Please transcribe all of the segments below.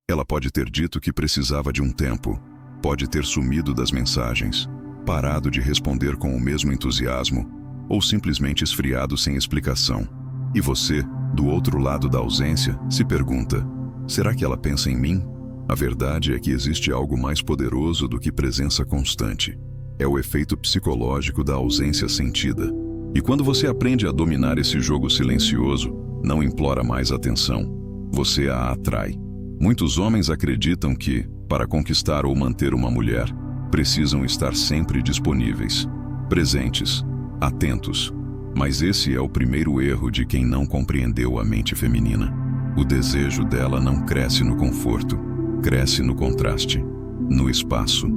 Ela pode ter dito que precisava de um tempo, pode ter sumido das mensagens, parado de responder com o mesmo entusiasmo, ou simplesmente esfriado sem explicação. E você, do outro lado da ausência, se pergunta: será que ela pensa em mim? A verdade é que existe algo mais poderoso do que presença constante. É o efeito psicológico da ausência sentida. E quando você aprende a dominar esse jogo silencioso, não implora mais atenção, você a atrai. Muitos homens acreditam que, para conquistar ou manter uma mulher, precisam estar sempre disponíveis, presentes, atentos. Mas esse é o primeiro erro de quem não compreendeu a mente feminina. O desejo dela não cresce no conforto, cresce no contraste, no espaço,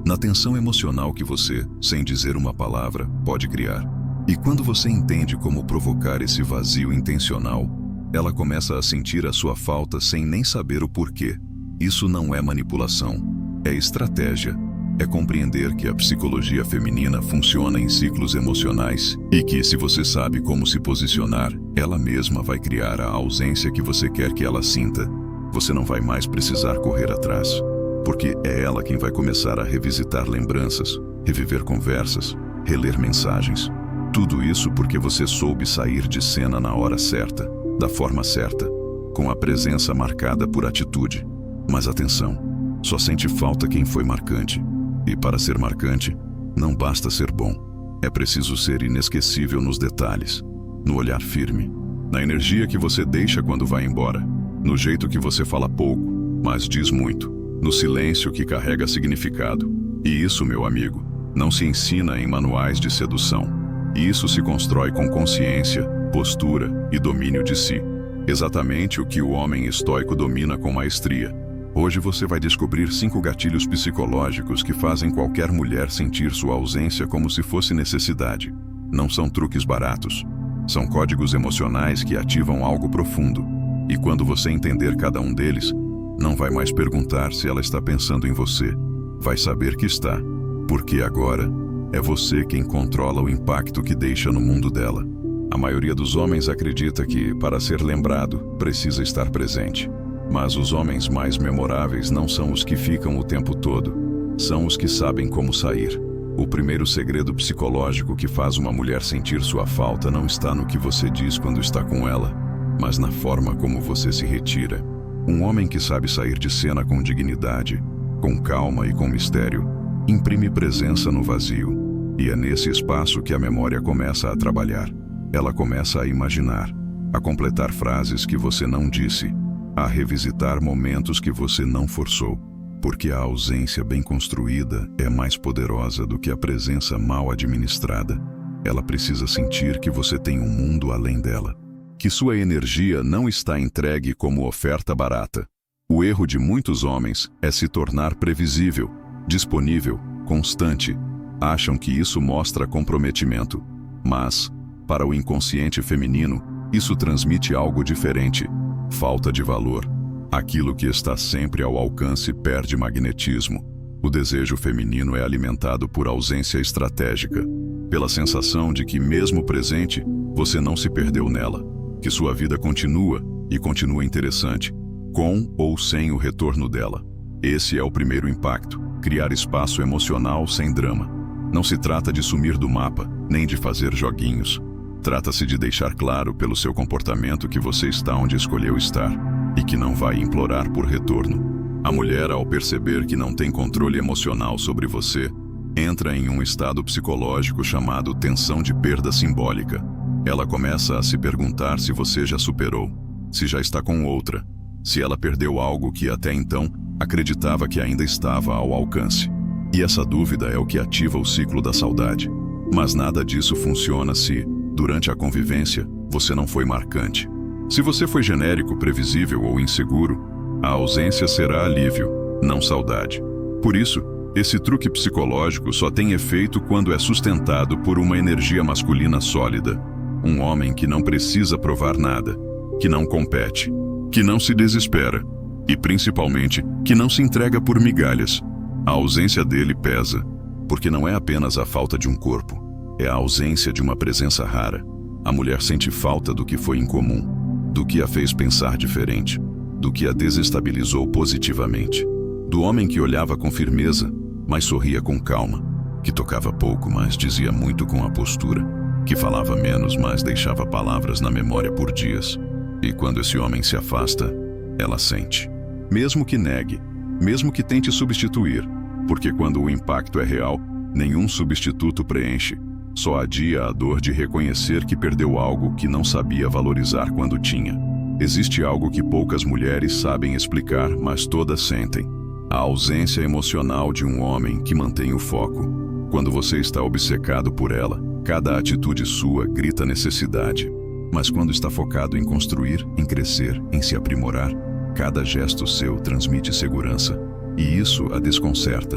na tensão emocional que você, sem dizer uma palavra, pode criar. E quando você entende como provocar esse vazio intencional, ela começa a sentir a sua falta sem nem saber o porquê. Isso não é manipulação, é estratégia. É compreender que a psicologia feminina funciona em ciclos emocionais e que, se você sabe como se posicionar, ela mesma vai criar a ausência que você quer que ela sinta. Você não vai mais precisar correr atrás, porque é ela quem vai começar a revisitar lembranças, reviver conversas, reler mensagens. Tudo isso porque você soube sair de cena na hora certa, da forma certa, com a presença marcada por atitude. Mas atenção, só sente falta quem foi marcante. E para ser marcante, não basta ser bom. É preciso ser inesquecível nos detalhes, no olhar firme, na energia que você deixa quando vai embora, no jeito que você fala pouco, mas diz muito, no silêncio que carrega significado. E isso, meu amigo, não se ensina em manuais de sedução. Isso se constrói com consciência, postura e domínio de si. Exatamente o que o homem estoico domina com maestria. Hoje você vai descobrir 5 gatilhos psicológicos que fazem qualquer mulher sentir sua ausência como se fosse necessidade. Não são truques baratos. São códigos emocionais que ativam algo profundo. E quando você entender cada um deles, não vai mais perguntar se ela está pensando em você. Vai saber que está. Porque agora é você quem controla o impacto que deixa no mundo dela. A maioria dos homens acredita que, para ser lembrado, precisa estar presente. Mas os homens mais memoráveis não são os que ficam o tempo todo. São os que sabem como sair. O primeiro segredo psicológico que faz uma mulher sentir sua falta não está no que você diz quando está com ela, mas na forma como você se retira. Um homem que sabe sair de cena com dignidade, com calma e com mistério, imprime presença no vazio. E é nesse espaço que a memória começa a trabalhar. Ela começa a imaginar, a completar frases que você não disse, a revisitar momentos que você não forçou, porque a ausência bem construída é mais poderosa do que a presença mal administrada. Ela precisa sentir que você tem um mundo além dela, que sua energia não está entregue como oferta barata. O erro de muitos homens é se tornar previsível, disponível, constante. Acham que isso mostra comprometimento, mas, para o inconsciente feminino, isso transmite algo diferente. Falta de valor. Aquilo que está sempre ao alcance perde magnetismo. O desejo feminino é alimentado por ausência estratégica, pela sensação de que, mesmo presente, você não se perdeu nela, que sua vida continua e continua interessante, com ou sem o retorno dela. Esse é o primeiro impacto, criar espaço emocional sem drama. Não se trata de sumir do mapa, nem de fazer joguinhos. Trata-se de deixar claro pelo seu comportamento que você está onde escolheu estar e que não vai implorar por retorno. A mulher, ao perceber que não tem controle emocional sobre você, entra em um estado psicológico chamado tensão de perda simbólica. Ela começa a se perguntar se você já superou, se já está com outra, se ela perdeu algo que até então acreditava que ainda estava ao alcance. E essa dúvida é o que ativa o ciclo da saudade. Mas nada disso funciona se, durante a convivência, você não foi marcante. Se você foi genérico, previsível ou inseguro, a ausência será alívio, não saudade. Por isso, esse truque psicológico só tem efeito quando é sustentado por uma energia masculina sólida. Um homem que não precisa provar nada, que não compete, que não se desespera e, principalmente, que não se entrega por migalhas. A ausência dele pesa, porque não é apenas a falta de um corpo, é a ausência de uma presença rara. A mulher sente falta do que foi incomum, do que a fez pensar diferente. do que a desestabilizou positivamente. Do homem que olhava com firmeza, mas sorria com calma, que tocava pouco, mas dizia muito com a postura, que falava menos, mas deixava palavras na memória por dias. E quando esse homem se afasta, ela sente. Mesmo que negue, mesmo que tente substituir, porque quando o impacto é real, nenhum substituto preenche. Só adia a dor de reconhecer que perdeu algo que não sabia valorizar quando tinha. Existe algo que poucas mulheres sabem explicar, mas todas sentem. A ausência emocional de um homem que mantém o foco. Quando você está obcecado por ela, cada atitude sua grita necessidade. Mas quando está focado em construir, em crescer, em se aprimorar, cada gesto seu transmite segurança. E isso a desconcerta,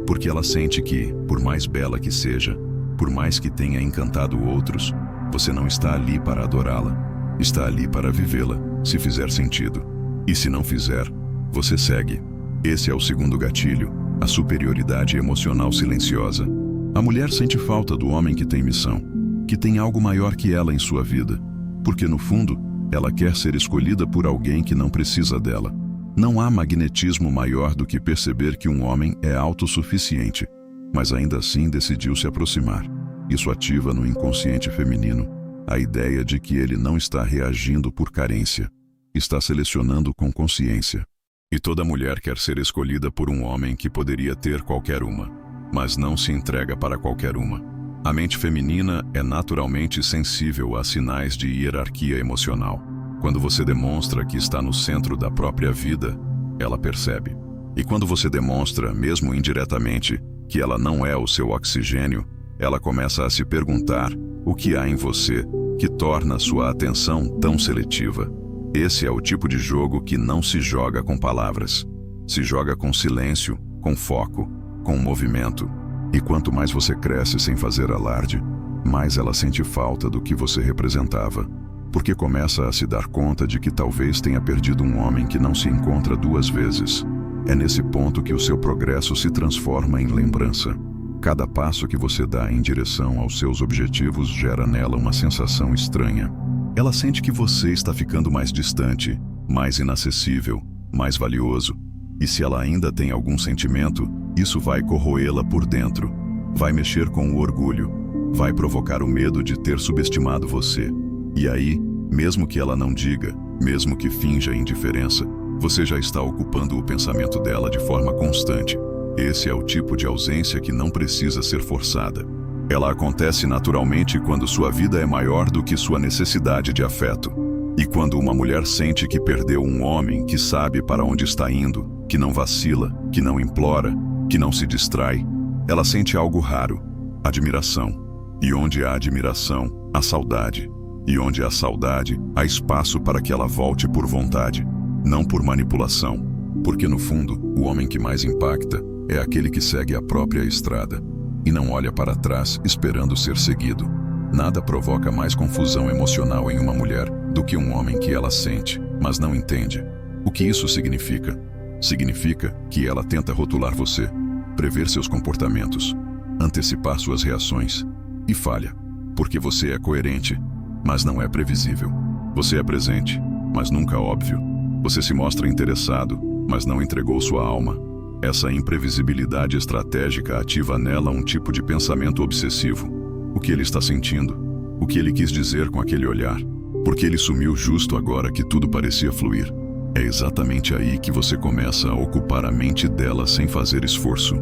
porque ela sente que, por mais bela que seja, por mais que tenha encantado outros, você não está ali para adorá-la. Está ali para vivê-la, se fizer sentido. E se não fizer, você segue. Esse é o segundo gatilho, a superioridade emocional silenciosa. A mulher sente falta do homem que tem missão, que tem algo maior que ela em sua vida, porque no fundo, ela quer ser escolhida por alguém que não precisa dela. Não há magnetismo maior do que perceber que um homem é autossuficiente, mas ainda assim decidiu se aproximar. Isso ativa no inconsciente feminino a ideia de que ele não está reagindo por carência, está selecionando com consciência. E toda mulher quer ser escolhida por um homem que poderia ter qualquer uma, mas não se entrega para qualquer uma. A mente feminina é naturalmente sensível a sinais de hierarquia emocional. Quando você demonstra que está no centro da própria vida, ela percebe. E quando você demonstra, mesmo indiretamente, que ela não é o seu oxigênio, ela começa a se perguntar o que há em você que torna sua atenção tão seletiva. Esse é o tipo de jogo que não se joga com palavras. Se joga com silêncio, com foco, com movimento. E quanto mais você cresce sem fazer alarde, mais ela sente falta do que você representava. Porque começa a se dar conta de que talvez tenha perdido um homem que não se encontra duas vezes. É nesse ponto que o seu progresso se transforma em lembrança. Cada passo que você dá em direção aos seus objetivos gera nela uma sensação estranha. Ela sente que você está ficando mais distante, mais inacessível, mais valioso. E se ela ainda tem algum sentimento, isso vai corroê-la por dentro. Vai mexer com o orgulho. Vai provocar o medo de ter subestimado você. E aí, mesmo que ela não diga, mesmo que finja indiferença, você já está ocupando o pensamento dela de forma constante. Esse é o tipo de ausência que não precisa ser forçada. Ela acontece naturalmente quando sua vida é maior do que sua necessidade de afeto. E quando uma mulher sente que perdeu um homem que sabe para onde está indo, que não vacila, que não implora, que não se distrai, ela sente algo raro: admiração. E onde há admiração, há saudade. E onde há saudade, há espaço para que ela volte por vontade, não por manipulação. Porque no fundo, o homem que mais impacta é aquele que segue a própria estrada e não olha para trás esperando ser seguido. Nada provoca mais confusão emocional em uma mulher do que um homem que ela sente, mas não entende. O que isso significa? Significa que ela tenta rotular você, prever seus comportamentos, antecipar suas reações, e falha, porque você é coerente, mas não é previsível. Você é presente, mas nunca óbvio. Você se mostra interessado, mas não entregou sua alma. Essa imprevisibilidade estratégica ativa nela um tipo de pensamento obsessivo. O que ele está sentindo? O que ele quis dizer com aquele olhar? Por que ele sumiu justo agora que tudo parecia fluir? É exatamente aí que você começa a ocupar a mente dela sem fazer esforço.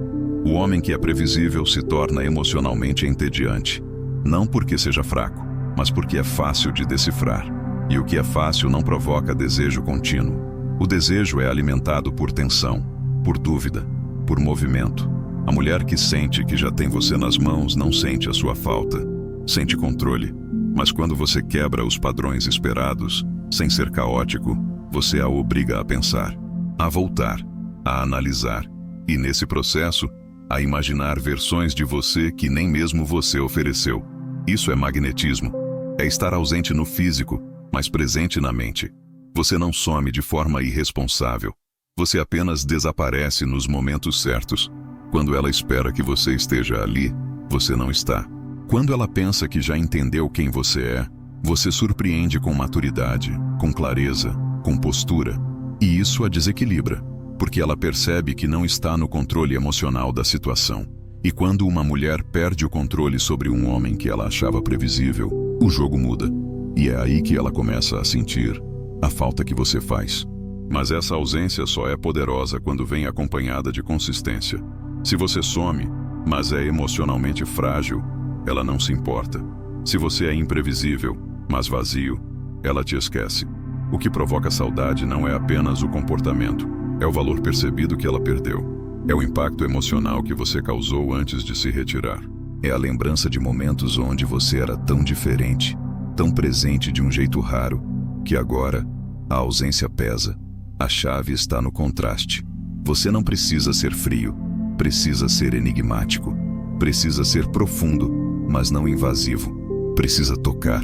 O homem que é previsível se torna emocionalmente entediante. Não porque seja fraco, mas porque é fácil de decifrar. E o que é fácil não provoca desejo contínuo. O desejo é alimentado por tensão, por dúvida, por movimento. A mulher que sente que já tem você nas mãos não sente a sua falta, sente controle. Mas quando você quebra os padrões esperados, sem ser caótico, você a obriga a pensar, a voltar, a analisar. E nesse processo, a imaginar versões de você que nem mesmo você ofereceu. Isso é magnetismo. É estar ausente no físico, mas presente na mente. Você não some de forma irresponsável. Você apenas desaparece nos momentos certos. Quando ela espera que você esteja ali, você não está. Quando ela pensa que já entendeu quem você é, você surpreende com maturidade, com clareza, com postura. E isso a desequilibra, porque ela percebe que não está no controle emocional da situação. E quando uma mulher perde o controle sobre um homem que ela achava previsível, o jogo muda. E é aí que ela começa a sentir a falta que você faz. Mas essa ausência só é poderosa quando vem acompanhada de consistência. Se você some, mas é emocionalmente frágil, ela não se importa. Se você é imprevisível, mas vazio, ela te esquece. O que provoca saudade não é apenas o comportamento, é o valor percebido que ela perdeu. É o impacto emocional que você causou antes de se retirar. É a lembrança de momentos onde você era tão diferente, tão presente de um jeito raro, que agora a ausência pesa. A chave está no contraste. Você não precisa ser frio, precisa ser enigmático. Precisa ser profundo, mas não invasivo. Precisa tocar,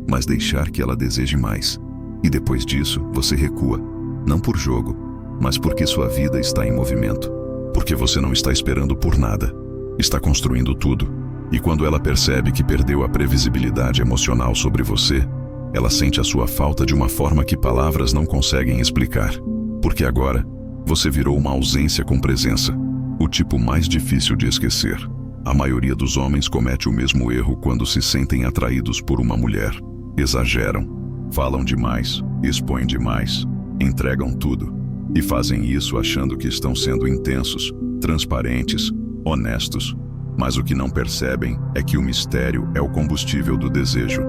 mas deixar que ela deseje mais. E depois disso, você recua, não por jogo, mas porque sua vida está em movimento. Porque você não está esperando por nada, está construindo tudo. E quando ela percebe que perdeu a previsibilidade emocional sobre você, ela sente a sua falta de uma forma que palavras não conseguem explicar. Porque agora, você virou uma ausência com presença, o tipo mais difícil de esquecer. A maioria dos homens comete o mesmo erro quando se sentem atraídos por uma mulher. Exageram, falam demais, expõem demais, entregam tudo. E fazem isso achando que estão sendo intensos, transparentes, honestos. Mas o que não percebem é que o mistério é o combustível do desejo.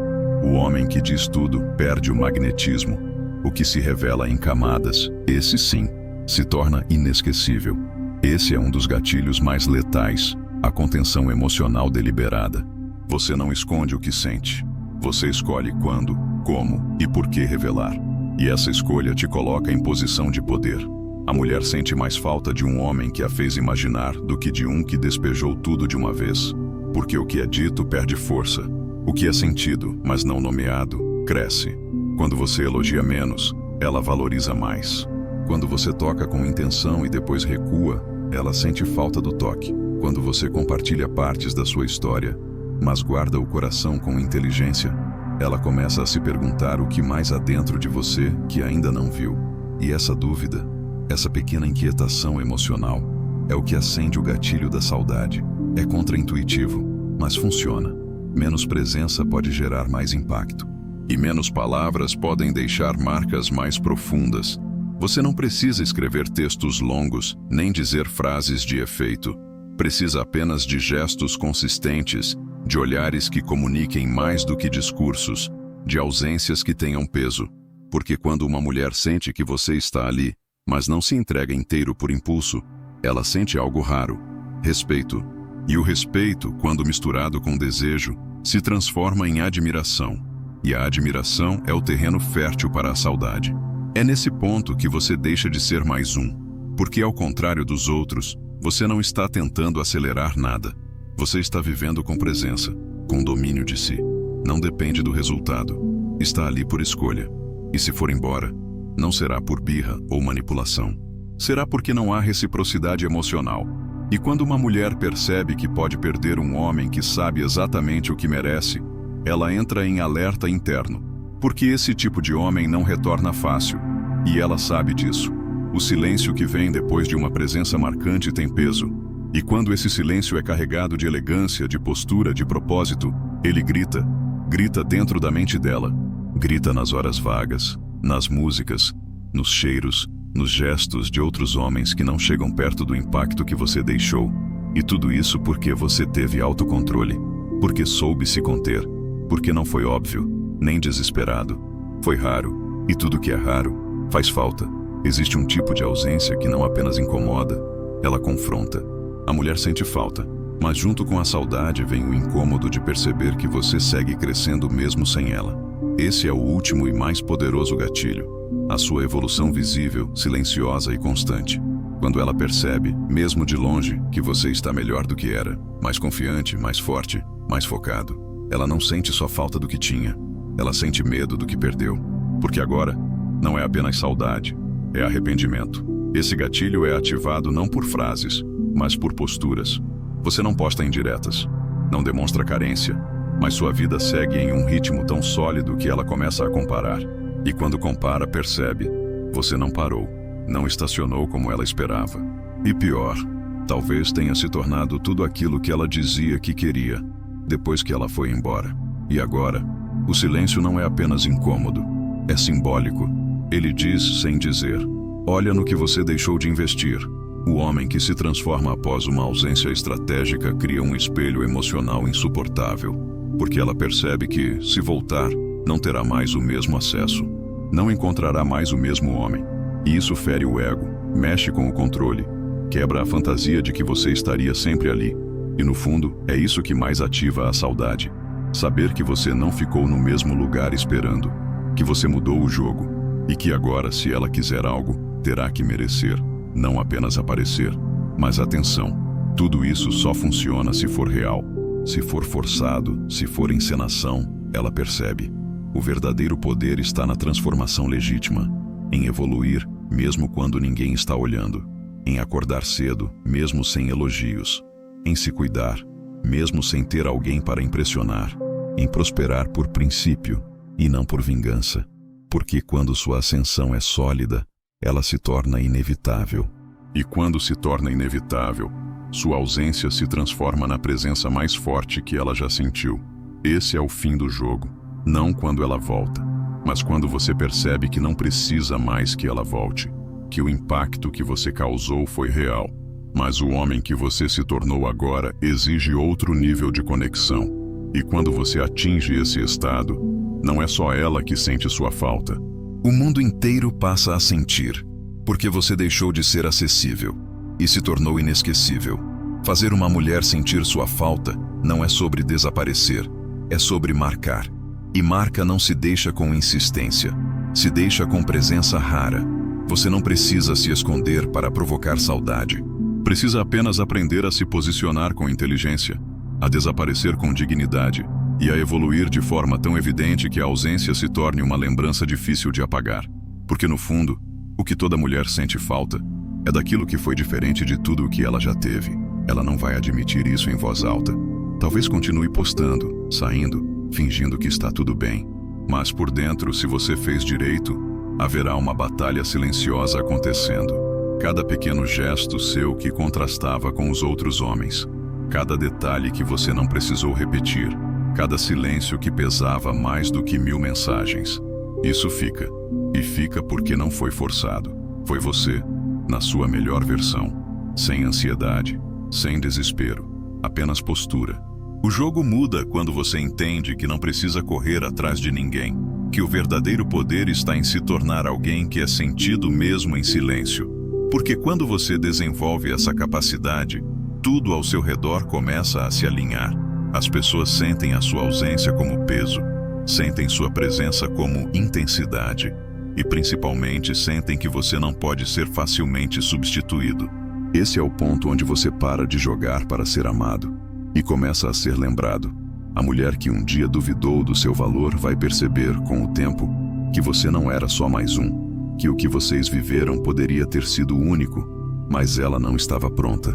O homem que diz tudo perde o magnetismo. O que se revela em camadas, esse sim, se torna inesquecível. Esse é um dos gatilhos mais letais, a contenção emocional deliberada. Você não esconde o que sente. Você escolhe quando, como e por que revelar. E essa escolha te coloca em posição de poder. A mulher sente mais falta de um homem que a fez imaginar do que de um que despejou tudo de uma vez. Porque o que é dito perde força. O que é sentido, mas não nomeado, cresce. Quando você elogia menos, ela valoriza mais. Quando você toca com intenção e depois recua, ela sente falta do toque. Quando você compartilha partes da sua história, mas guarda o coração com inteligência, ela começa a se perguntar o que mais há dentro de você que ainda não viu. E essa dúvida, essa pequena inquietação emocional, é o que acende o gatilho da saudade. É contraintuitivo, mas funciona. Menos presença pode gerar mais impacto. E menos palavras podem deixar marcas mais profundas. Você não precisa escrever textos longos, nem dizer frases de efeito. Precisa apenas de gestos consistentes, de olhares que comuniquem mais do que discursos, de ausências que tenham peso. Porque quando uma mulher sente que você está ali, mas não se entrega inteiro por impulso, ela sente algo raro: respeito. E o respeito, quando misturado com desejo, se transforma em admiração. E a admiração é o terreno fértil para a saudade. É nesse ponto que você deixa de ser mais um. Porque, ao contrário dos outros, você não está tentando acelerar nada. Você está vivendo com presença, com domínio de si. Não depende do resultado. Está ali por escolha. E se for embora, não será por birra ou manipulação. Será porque não há reciprocidade emocional. E quando uma mulher percebe que pode perder um homem que sabe exatamente o que merece, ela entra em alerta interno. Porque esse tipo de homem não retorna fácil. E ela sabe disso. O silêncio que vem depois de uma presença marcante tem peso. E quando esse silêncio é carregado de elegância, de postura, de propósito, ele grita. Grita dentro da mente dela. Grita nas horas vagas, nas músicas, nos cheiros, nos gestos de outros homens que não chegam perto do impacto que você deixou. E tudo isso porque você teve autocontrole. Porque soube se conter. Porque não foi óbvio, nem desesperado. Foi raro. E tudo que é raro faz falta. Existe um tipo de ausência que não apenas incomoda, ela confronta. A mulher sente falta, mas junto com a saudade vem o incômodo de perceber que você segue crescendo mesmo sem ela. Esse é o último e mais poderoso gatilho. A sua evolução visível, silenciosa e constante. Quando ela percebe, mesmo de longe, que você está melhor do que era, mais confiante, mais forte, mais focado. Ela não sente só falta do que tinha, ela sente medo do que perdeu. Porque agora, não é apenas saudade, é arrependimento. Esse gatilho é ativado não por frases, mas por posturas. Você não posta indiretas, não demonstra carência, mas sua vida segue em um ritmo tão sólido que ela começa a comparar. E quando compara, percebe. Você não parou, não estacionou como ela esperava. E pior, talvez tenha se tornado tudo aquilo que ela dizia que queria, depois que ela foi embora. E agora, o silêncio não é apenas incômodo, é simbólico. Ele diz sem dizer: olha no que você deixou de investir. O homem que se transforma após uma ausência estratégica cria um espelho emocional insuportável, porque ela percebe que, se voltar, não terá mais o mesmo acesso. Não encontrará mais o mesmo homem. E isso fere o ego, mexe com o controle, quebra a fantasia de que você estaria sempre ali. E no fundo, é isso que mais ativa a saudade. Saber que você não ficou no mesmo lugar esperando, que você mudou o jogo, e que agora, se ela quiser algo, terá que merecer, não apenas aparecer. Mas atenção, tudo isso só funciona se for real. Se for forçado, se for encenação, ela percebe. O verdadeiro poder está na transformação legítima, em evoluir, mesmo quando ninguém está olhando, em acordar cedo, mesmo sem elogios, em se cuidar, mesmo sem ter alguém para impressionar, em prosperar por princípio e não por vingança, porque quando sua ascensão é sólida, ela se torna inevitável. E quando se torna inevitável, sua ausência se transforma na presença mais forte que ela já sentiu. Esse é o fim do jogo. Não quando ela volta, mas quando você percebe que não precisa mais que ela volte, que o impacto que você causou foi real. Mas o homem que você se tornou agora exige outro nível de conexão. E quando você atinge esse estado, não é só ela que sente sua falta. O mundo inteiro passa a sentir, porque você deixou de ser acessível e se tornou inesquecível. Fazer uma mulher sentir sua falta não é sobre desaparecer, é sobre marcar. E marca não se deixa com insistência, se deixa com presença rara. Você não precisa se esconder para provocar saudade. Precisa apenas aprender a se posicionar com inteligência, a desaparecer com dignidade e a evoluir de forma tão evidente que a ausência se torne uma lembrança difícil de apagar. Porque no fundo, o que toda mulher sente falta é daquilo que foi diferente de tudo o que ela já teve. Ela não vai admitir isso em voz alta. Talvez continue postando, saindo, fingindo que está tudo bem. Mas por dentro, se você fez direito, haverá uma batalha silenciosa acontecendo. Cada pequeno gesto seu que contrastava com os outros homens. Cada detalhe que você não precisou repetir. Cada silêncio que pesava mais do que 1000 mensagens. Isso fica. E fica porque não foi forçado. Foi você, na sua melhor versão. Sem ansiedade, sem desespero, apenas postura. O jogo muda quando você entende que não precisa correr atrás de ninguém, que o verdadeiro poder está em se tornar alguém que é sentido mesmo em silêncio. Porque quando você desenvolve essa capacidade, tudo ao seu redor começa a se alinhar. As pessoas sentem a sua ausência como peso, sentem sua presença como intensidade e principalmente sentem que você não pode ser facilmente substituído. Esse é o ponto onde você para de jogar para ser amado e começa a ser lembrado. A mulher que um dia duvidou do seu valor vai perceber, com o tempo, que você não era só mais um, que o que vocês viveram poderia ter sido único, mas ela não estava pronta.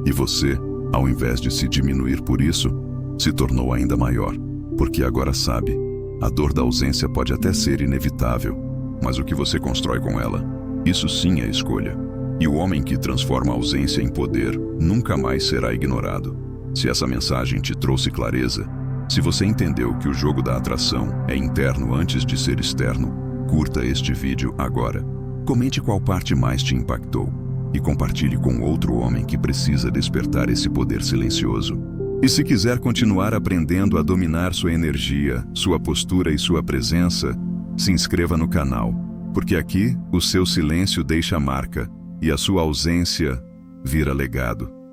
E você, ao invés de se diminuir por isso, se tornou ainda maior, porque agora sabe, a dor da ausência pode até ser inevitável, mas o que você constrói com ela, isso sim é escolha. E o homem que transforma a ausência em poder nunca mais será ignorado. Se essa mensagem te trouxe clareza, se você entendeu que o jogo da atração é interno antes de ser externo, curta este vídeo agora. Comente qual parte mais te impactou e compartilhe com outro homem que precisa despertar esse poder silencioso. E se quiser continuar aprendendo a dominar sua energia, sua postura e sua presença, se inscreva no canal, porque aqui o seu silêncio deixa marca e a sua ausência vira legado.